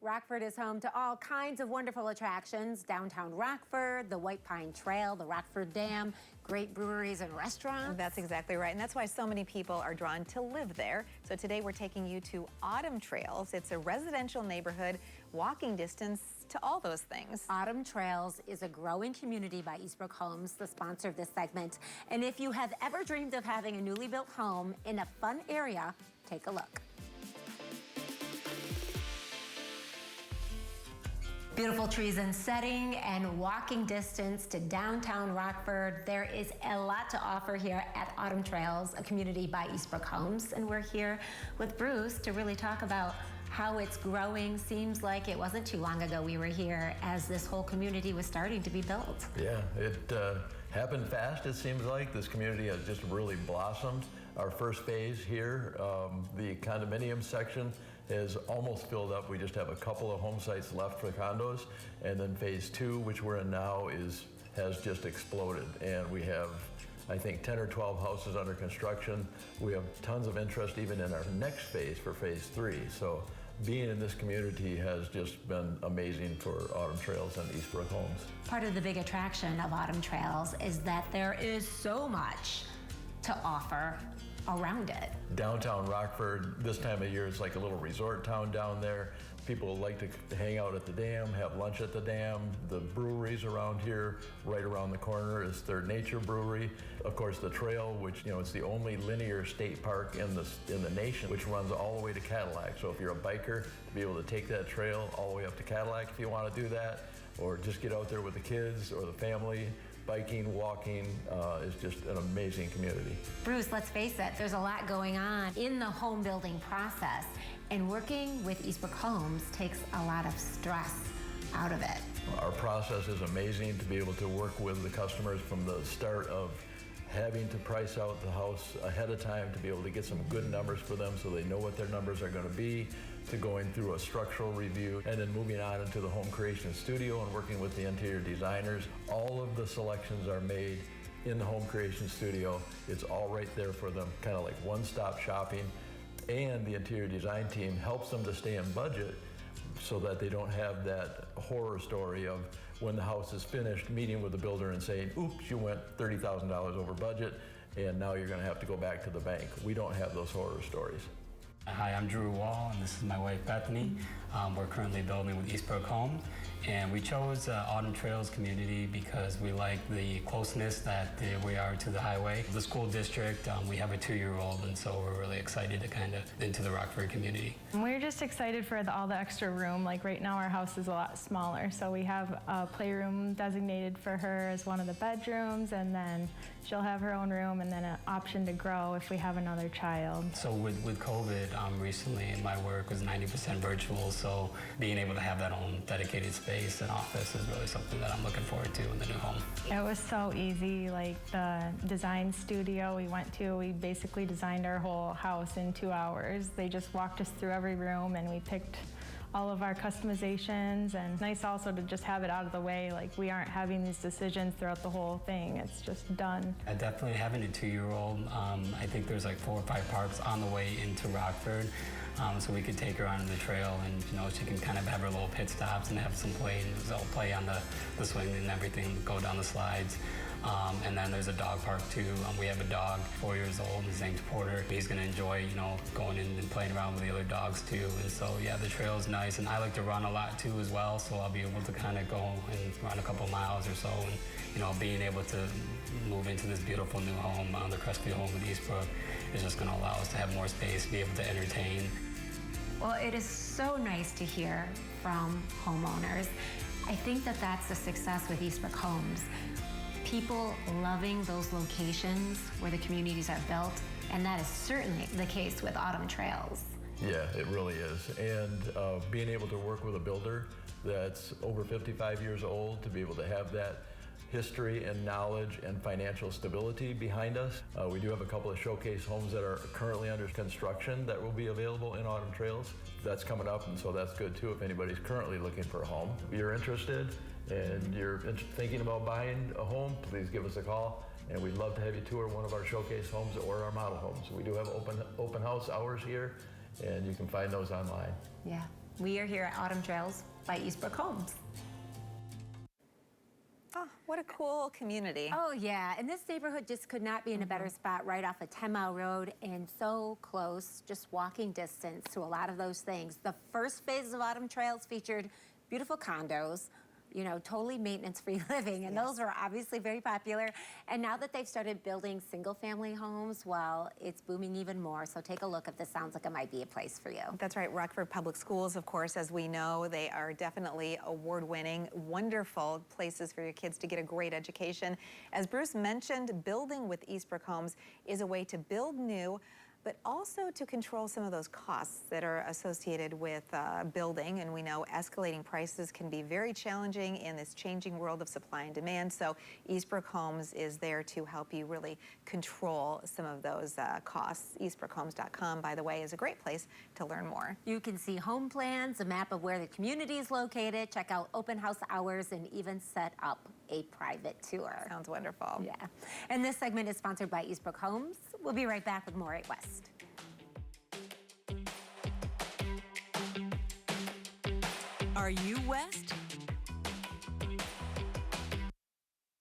Rockford is home to all kinds of wonderful attractions. Downtown Rockford, the White Pine Trail, the Rockford Dam, great breweries and restaurants. That's exactly right, and that's why so many people are drawn to live there. So today we're taking you to Autumn Trails. It's a residential neighborhood, walking distance to all those things. Autumn Trails is a growing community by Eastbrook Homes, the sponsor of this segment. And if you have ever dreamed of having a newly built home in a fun area, take a look. Beautiful trees and setting and walking distance to downtown Rockford. There is a lot to offer here at Autumn Trails, a community by Eastbrook Homes. And we're here with Bruce to really talk about how it's growing. Seems like it wasn't too long ago we were here as this whole community was starting to be built. Yeah, it happened fast, it seems like. This community has just really blossomed. Our first phase here, the condominium section, is almost filled up. We just have a couple of home sites left for condos, and then phase 2, which we're in now, has just exploded, and we have, I think, 10 or 12 houses under construction. We have tons of interest even in our next phase for phase 3. So being in this community has just been amazing for Autumn Trails and Eastbrook Homes. Part of the big attraction of Autumn Trails is that there is so much to offer around it. Downtown Rockford, this time of year, is like a little resort town down there. People like to hang out at the dam, have lunch at the dam. The breweries around here, right around the corner, is Third Nature Brewery. Of course, the trail, which, it's the only linear state park in the nation, which runs all the way to Cadillac. So if you're a biker, to be able to take that trail all the way up to Cadillac if you want to do that, or just get out there with the kids or the family. Biking, walking is just an amazing community. Bruce, let's face it, there's a lot going on in the home building process, and working with Eastbrook Homes takes a lot of stress out of it. Our process is amazing to be able to work with the customers from the start of having to price out the house ahead of time to be able to get some good numbers for them so they know what their numbers are going to be, to going through a structural review, and then moving on into the home creation studio and working with the interior designers. All of the selections are made in the home creation studio. It's all right there for them, kind of like one-stop shopping. And the interior design team helps them to stay in budget so that they don't have that horror story of when the house is finished, meeting with the builder and saying, oops, you went $30,000 over budget, and now you're gonna have to go back to the bank. We don't have those horror stories. Hi, I'm Drew Wall, and this is my wife, Bethany. We're currently building with Eastbrook Homes, and we chose Autumn Trails community because we like the closeness that we are to the highway. The school district, we have a 2-year-old, and so we're really excited to kind of into the Rockford community. We're just excited for all the extra room. Like right now our house is a lot smaller, so we have a playroom designated for her as one of the bedrooms, and then she'll have her own room, and then an option to grow if we have another child. So with COVID, recently my work was 90% virtual, so being able to have that own dedicated space and office is really something that I'm looking forward to in the new home. It was so easy. Like the design studio we went to, we basically designed our whole house in 2 hours. They just walked us through every room, and we picked all of our customizations, and nice also to just have it out of the way. Like we aren't having these decisions throughout the whole thing. It's just done. Definitely having a 2-year-old, I think there's like 4 or 5 parks on the way into Rockford, so we could take her on the trail, and she can kind of have her little pit stops and have some play, and play on the swing and everything, go down the slides. And then there's a dog park too. We have a dog, 4 years old, his name's Porter. He's gonna enjoy, going in and playing around with the other dogs too. And so yeah, the trail's nice. And I like to run a lot too as well, so I'll be able to kind of go and run a couple miles or so. And being able to move into this beautiful new home, the Crestfield home with Eastbrook, is just gonna allow us to have more space, be able to entertain. Well, it is so nice to hear from homeowners. I think that that's the success with Eastbrook Homes. People loving those locations where the communities are built, and that is certainly the case with Autumn Trails. Yeah, it really is. And being able to work with a builder that's over 55 years old, to be able to have that history and knowledge and financial stability behind us. We do have a couple of showcase homes that are currently under construction that will be available in Autumn Trails. That's coming up, and so that's good too if anybody's currently looking for a home. If you're interested and you're thinking about buying a home, please give us a call, and we'd love to have you tour one of our showcase homes or our model homes. We do have open house hours here, and you can find those online. Yeah. We are here at Autumn Trails by Eastbrook Homes. Oh, what a cool community. Oh yeah, and this neighborhood just could not be in a better spot, right off a 10-mile road and so close, just walking distance to a lot of those things. The first phase of Autumn Trails featured beautiful condos, you know, totally maintenance-free living, and those are obviously very popular. And now that they've started building single-family homes, well, it's booming even more. So take a look if this sounds like it might be a place for you. That's right. Rockford Public Schools, of course, as we know, they are definitely award-winning, wonderful places for your kids to get a great education. As Bruce mentioned, building with Eastbrook Homes is a way to build new, but also to control some of those costs that are associated with building. And we know escalating prices can be very challenging in this changing world of supply and demand. So Eastbrook Homes is there to help you really control some of those costs. Eastbrookhomes.com, by the way, is a great place to learn more. You can see home plans, a map of where the community is located, check out open house hours, and even set up a private tour. Sounds wonderful. Yeah. And this segment is sponsored by Eastbrook Homes. We'll be right back with more 8 West. Are you West?